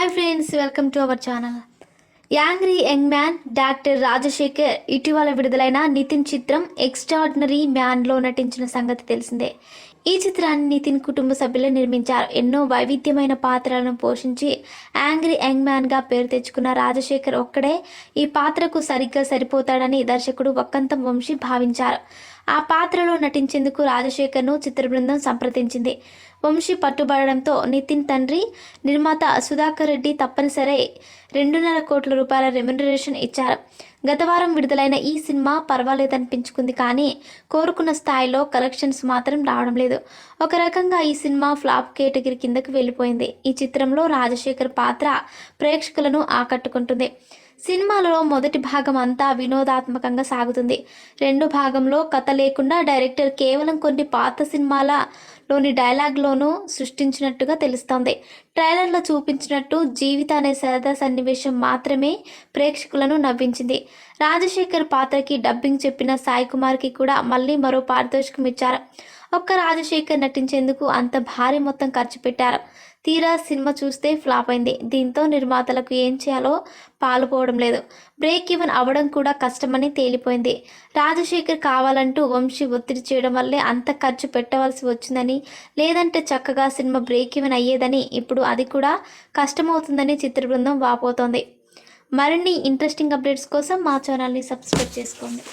Hi friends, welcome to our channel. Angry young man doctor Rajasekhar ఇటీవల విడుదలైన నితిన్ చిత్రం extraordinary మ్యాన్లో నటించిన సంగతి తెలిసిందే. ఈ చిత్రాన్ని నితిన్ కుటుంబ సభ్యులు నిర్మించారు. ఎన్నో వైవిధ్యమైన పాత్రలను పోషించి యాంగ్రీ యంగ్ మ్యాన్గా పేరు తెచ్చుకున్న రాజశేఖర్ ఒక్కడే ఈ పాత్రకు సరిగ్గా సరిపోతాడని దర్శకుడు వక్కంతం వంశీ భావించారు. ఆ పాత్రలో నటించేందుకు రాజశేఖర్ను చిత్ర బృందం సంప్రదించింది. వంశీ పట్టుబడడంతో నితిన్ తండ్రి నిర్మాత సుధాకర్ రెడ్డి తప్పనిసరి 2.5 కోట్ల రూపాయల రెమ్యునరేషన్ ఇచ్చారు. గత వారం విడుదలైన ఈ సినిమా పర్వాలేదనిపించుకుంది, కానీ కోరుకున్న స్థాయిలో కలెక్షన్స్ మాత్రం రావడం లేదు. ఒక రకంగా ఈ సినిమా ఫ్లాప్ కేటగిరీ కిందకు వెళ్ళిపోయింది. ఈ చిత్రంలో రాజశేఖర్ పాత్ర ప్రేక్షకులను ఆకట్టుకుంటుంది. సినిమాలో మొదటి భాగం అంతా వినోదాత్మకంగా సాగుతుంది. రెండో భాగంలో కథ లేకుండా డైరెక్టర్ కేవలం కొన్ని పాత సినిమాలలోని డైలాగ్లోనూ సృష్టించినట్టుగా తెలుస్తోంది. ట్రైలర్లో చూపించినట్టు జీవిత అనే సరదా సన్నివేశం మాత్రమే ప్రేక్షకులను నవ్వించింది. రాజశేఖర్ పాత్రకి డబ్బింగ్ చెప్పిన సాయి కుమార్కి కూడా మళ్ళీ మరో పారితోషికం ఇచ్చారు. ఒక్క రాజశేఖర్ నటించేందుకు అంత భారీ మొత్తం ఖర్చు పెట్టారు. తీరా సినిమా చూస్తే ఫ్లాప్ అయింది. దీంతో నిర్మాతలకు ఏం చేయాలో పాలుపోవడం లేదు. బ్రేక్ ఈవెన్ అవ్వడం కూడా కష్టమని తేలిపోయింది. రాజశేఖర్ కావాలంటూ వంశీ ఒత్తిడి చేయడం వల్లే అంత ఖర్చు పెట్టవలసి వచ్చిందని, లేదంటే చక్కగా సినిమా బ్రేక్ ఈవెన్ అయ్యేదని, ఇప్పుడు అది కూడా కష్టమవుతుందని చిత్ర బృందం వాపోతోంది. మరిన్ని ఇంట్రెస్టింగ్ అప్డేట్స్ కోసం మా ఛానల్ని సబ్స్క్రైబ్ చేసుకోండి.